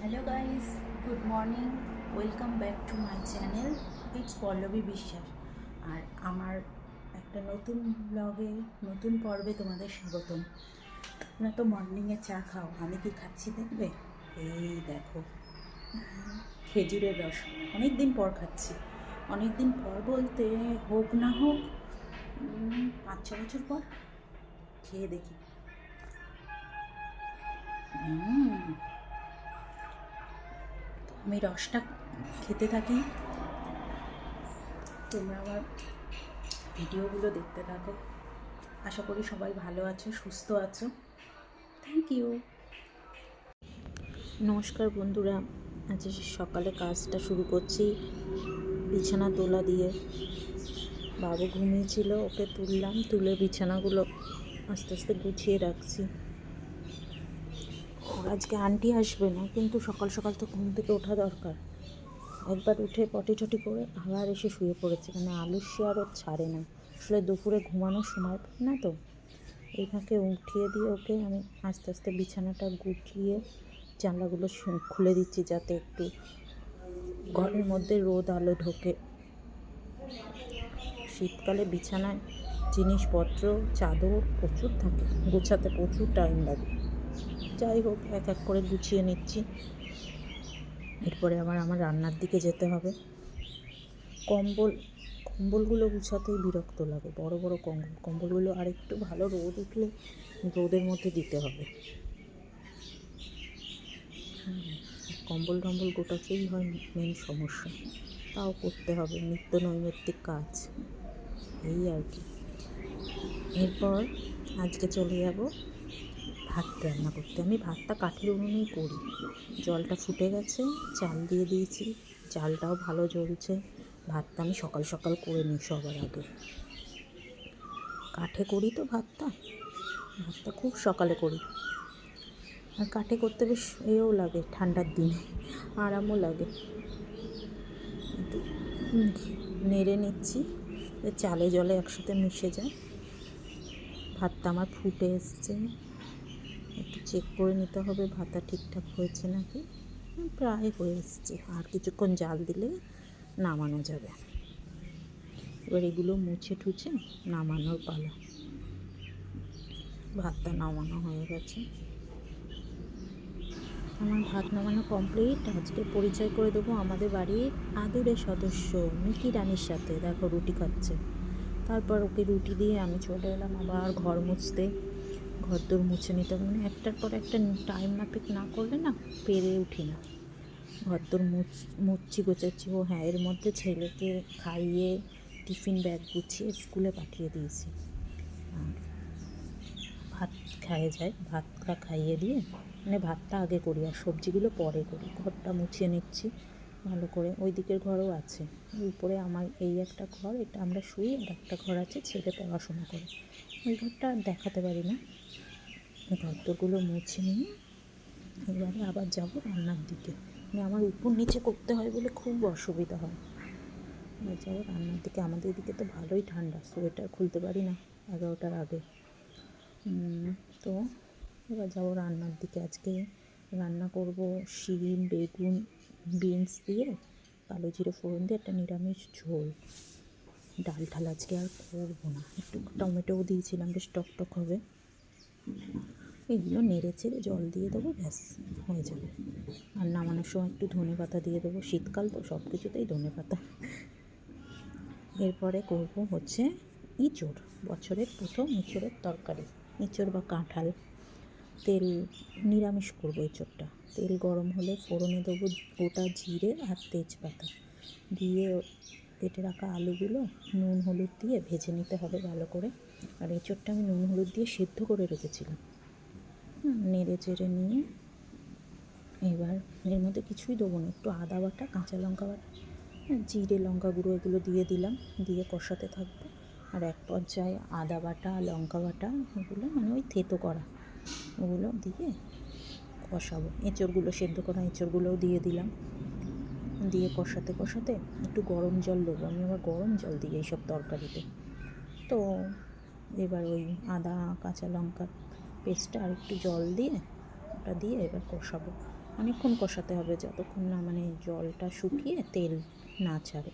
Hello guys, good morning. Welcome back to my channel. It's Pallavi Biswas. আর আমার একটা নতুন ব্লগে, নতুন পর্বে তোমাদের স্বাগতম। তোমরা তো মর্নিংয়ে চা খাও, আমি কি খাচ্ছি দেখবে? এই দেখো, খেজুরের রস। অনেক দিন পর খাচ্ছি। অনেক দিন পর বলতে হোক না হোক 5-6 বছর পর খেয়ে দেখি। আমি রসটা খেতে থাকি, তোমরা আমার ভিডিওগুলো দেখতে থাকো। আশা করি সবাই ভালো আছো, সুস্থ আছো। Thank you. নমস্কার বন্ধুরা, আজ সকালে কাজটা শুরু করছি বিছানা তোলা দিয়ে। বাবু ঘুমিয়েছিল, ওকে তুললাম, তুলে বিছানাগুলো আস্তে আস্তে গুছিয়ে রাখছি। ওর আজকে আন্টি আসবে না, কিন্তু সকাল সকাল তো ঘুম থেকে ওঠা দরকার। একবার উঠে পটি টটি করে আবার এসে শুয়ে পড়েছে, মানে আলস্য আর ওর ছাড়ে না। আসলে দুপুরে ঘুমানোর সময় পাই না তো। এই ফাঁকে উঠিয়ে দিয়ে ওকে আমি আস্তে আস্তে বিছানাটা গুটিয়ে জানলাগুলো খুলে দিচ্ছি, যাতে একটু ঘরের মধ্যে রোদ আলো ঢোকে। শীতকালে বিছানায় জিনিসপত্র, চাদর প্রচুর থাকে, গোছাতে প্রচুর টাইম লাগে। যাই হোক, এক এক করে গুছিয়ে নিচ্ছি। এরপরে আমার রান্নার দিকে যেতে হবে। কম্বলগুলো গুছাতেই বিরক্ত লাগে, বড় বড় কম্বলগুলো আর একটু ভালো রোদ উঠলে রোদের মধ্যে দিতে হবে। কম্বল টম্বল গোটাতেই হয় মেন সমস্যা, তাও করতে হবে, নিত্য নৈমিত্তিক কাজ, এই আর কি। এরপর আজকে চলে যাব ভাত রান্না করতে। আমি ভাতটা কাঠের উনুনেই করি। জলটা ফুটে গেছে, চাল দিয়ে দিয়েছি, চালটাও ভালো জ্বলছে। ভাতটা আমি সকাল সকাল করে নিই সবার আগে। কাঠে করি তো ভাতটা খুব সকালে করি। আর কাঠে করতে বেশ এও লাগে, ঠান্ডার দিনে আরামও লাগে। একটু নেড়ে নিচ্ছি, চালে জলে একসাথে মিশে যায়। ভাতটা আমার ফুটে এসছে, একটু চেক করে নিতে হবে ভাতটা ঠিকঠাক হয়েছে নাকি। প্রায় হয়ে এসছে, আর কিছুক্ষণ জাল দিলে নামানো যাবে। এবার এগুলো মুছে টুছে নামানোর পালা। ভাতটা নামানো হয়ে গেছে, আমার ভাত নামানো কমপ্লিট। আজকে পরিচয় করে দেবো আমাদের বাড়ির আদুরে সদস্য মিকি রানীর সাথে। দেখো রুটি খাচ্ছে। তারপর ওকে রুটি দিয়ে আমি চলে এলাম আবার ঘর মুছতে। ঘরদোর মুছে নিতে হবে, মানে একটার পর একটা টাইম মাফিক না করলে না পেরে উঠি না। ঘরদোর মুছছি, গোছাচ্ছি। ও হ্যাঁ, এর মধ্যে ছেলেকে খাইয়ে টিফিন ব্যাগ গুছিয়ে স্কুলে পাঠিয়ে দিয়েছি। আর ভাত খাইয়ে যায়, ভাতটা খাইয়ে দিয়ে, মানে ভাতটা আগে করি আর সবজিগুলো পরে করি। ঘরটা মুছিয়ে নিচ্ছি ভালো করে। ওই দিকের ঘরও আছে, উপরে আমার এই একটা ঘর, এটা আমরা শুই, আর একটা ঘর আছে ছেলে পড়াশোনা করে। ওই ঘরটা আর দেখাতে পারি না। ঘরদোরগুলো মুছে নিয়ে এবারে আবার যাব রান্নার দিকে। মানে আমার উপর নিচে করতে হয় বলে খুব অসুবিধা হয়। এবার যাবো রান্নার দিকে। আমাদের এদিকে তো ভালোই ঠান্ডা, সোয়েটার খুলতে পারি না 11টার আগে। তো এবার যাবো রান্নার দিকে। আজকে রান্না করব শিম, বেগুন, বিনস দিয়ে কালো জিরে ফোড়ন দিয়ে একটা নিরামিষ ঝোল। ডাল ঠাল আজকে আর করবো না, একটু টমেটোও দিয়েছিলাম, বেশ টকটক হবে। এগুলো নেড়ে চেড়ে জল দিয়ে দেবো, ব্যাস হয়ে যাবে। আর নামানোর সময় একটু ধনে পাতা দিয়ে দেবো, শীতকাল তো সব কিছুতেই ধনে পাতা। এরপরে করব হচ্ছে ইঁচড়, বছরের প্রথম ইঁচড়ের তরকারি, ইঁচড় বা কাঁঠাল। তেল, নিরামিষ করবো ইঁচড়টা। তেল গরম হলে ফোড়নে দেবো গোটা জিরে আর তেজপাতা দিয়ে কেটে রাখা আলুগুলো নুন হলুদ দিয়ে ভেজে নিতে হবে ভালো করে। আর এঁচড়টা আমি নুন হলুদ দিয়ে সেদ্ধ করে রেখেছিলাম। নেড়ে চেড়ে নিয়ে এবার এর মধ্যে কিছুই দেবো না, একটু আদা বাটা, কাঁচা লঙ্কা বাটা, জিরে লঙ্কা গুঁড়ো এগুলো দিয়ে দিলাম, দিয়ে কষাতে থাকবো। আর এক পর্যায়ে আদা বাটা, লঙ্কা বাটা এগুলো মানে ওই থেতো করা, ওগুলো দিয়ে কষাবো। এঁচড়গুলো, সেদ্ধ করা এঁচড়গুলোও দিয়ে দিলাম, দিয়ে কষাতে কষাতে একটু গরম জল দেবো। আমি আবার গরম জল দিই এইসব তরকারিতে। তো এবার ওই আদা কাঁচা লঙ্কার পেস্টটা আর একটু জল দিয়ে ওটা দিয়ে এবার কষাবো। অনেকক্ষণ কষাতে হবে, যতক্ষণ না মানে জলটা শুকিয়ে তেল না ছাড়ে।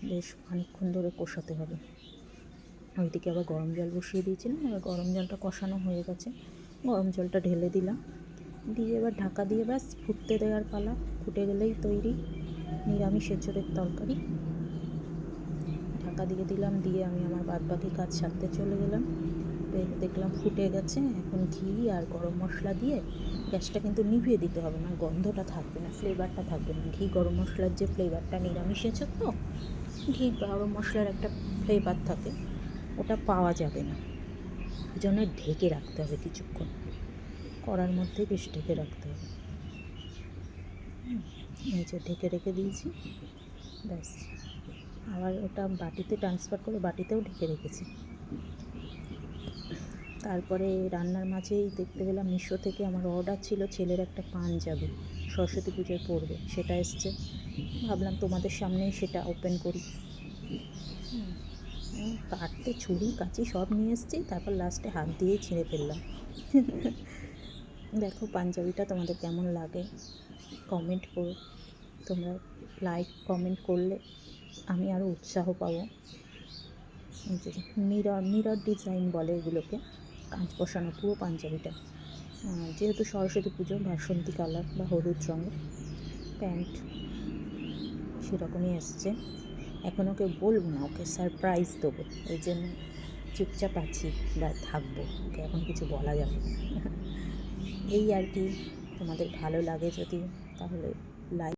বেশ অনেকক্ষণ ধরে কষাতে হবে। ওইদিকে আবার গরম জল বসিয়ে দিয়েছিলাম, এবার গরম জলটা কষানো হয়ে গেছে, গরম জলটা ঢেলে দিলাম, দিয়ে এবার ঢাকা দিয়ে ব্যাস ফুটতে দেওয়ার পালা। ফুটে গেলেই তৈরি নিরামিষ এঁচোড়ের তরকারি। ঢাকা দিয়ে দিলাম, দিয়ে আমি আমার বাদবাকি কাজ সারতে চলে গেলাম। দেখলাম ফুটে গেছে, এখন ঘি আর গরম মশলা দিয়ে, গ্যাসটা কিন্তু নিভিয়ে দিতে হবে না, গন্ধটা থাকবে না, ফ্লেভারটা থাকবে না। ঘি গরম মশলার যে ফ্লেভারটা, নিরামিষ এঁচোড় তো ঘি গরম মশলার একটা ফ্লেভার থাকে, ওটা পাওয়া যাবে না। এই জন্য ঢেকে রাখতে হবে কিছুক্ষণ, কড়ার মধ্যে বেশ ঢেকে রাখতে হবে। এই যে ঢেকে রেখে দিয়েছি, ব্যাস। আবার ওটা বাটিতে ট্রান্সফার করে বাটিতেও ঢেকে রেখেছি। তারপরে রান্নার মাঝেই দেখতে পেলাম মিশো থেকে আমার অর্ডার ছিল ছেলের একটা পাঞ্জাবি, সরস্বতী পুজোয় পরবে, সেটা এসছে। ভাবলাম তোমাদের সামনেই সেটা ওপেন করি। কাটতে ছুরি কাঁচি সব নিয়ে এসেছি, তারপর লাস্টে হাত দিয়েই ছিঁড়ে ফেললাম। দেখো পাঞ্জাবিটা তোমাদের কেমন লাগে কমেন্ট করো। তোমরা লাইক কমেন্ট করলে আমি আরও উৎসাহ পাবো। মিরর ডিজাইন বলে এগুলোকে, কাঁচ বসানো পুরো পাঞ্জাবিটা। যেহেতু সরস্বতী পুজো, বাসন্তী কালার বা হলুদ রঙের প্যান্ট সেরকমই এসছে। এখন ওকে বলবো না, ওকে সারপ্রাইজ দেবো, ওই জন্য চুপচাপ আছি বা থাকবো, ওকে এখন কিছু বলা যাবে না। এই আর কি। তোমাদের ভালো লাগে যদি, তাহলে লাইক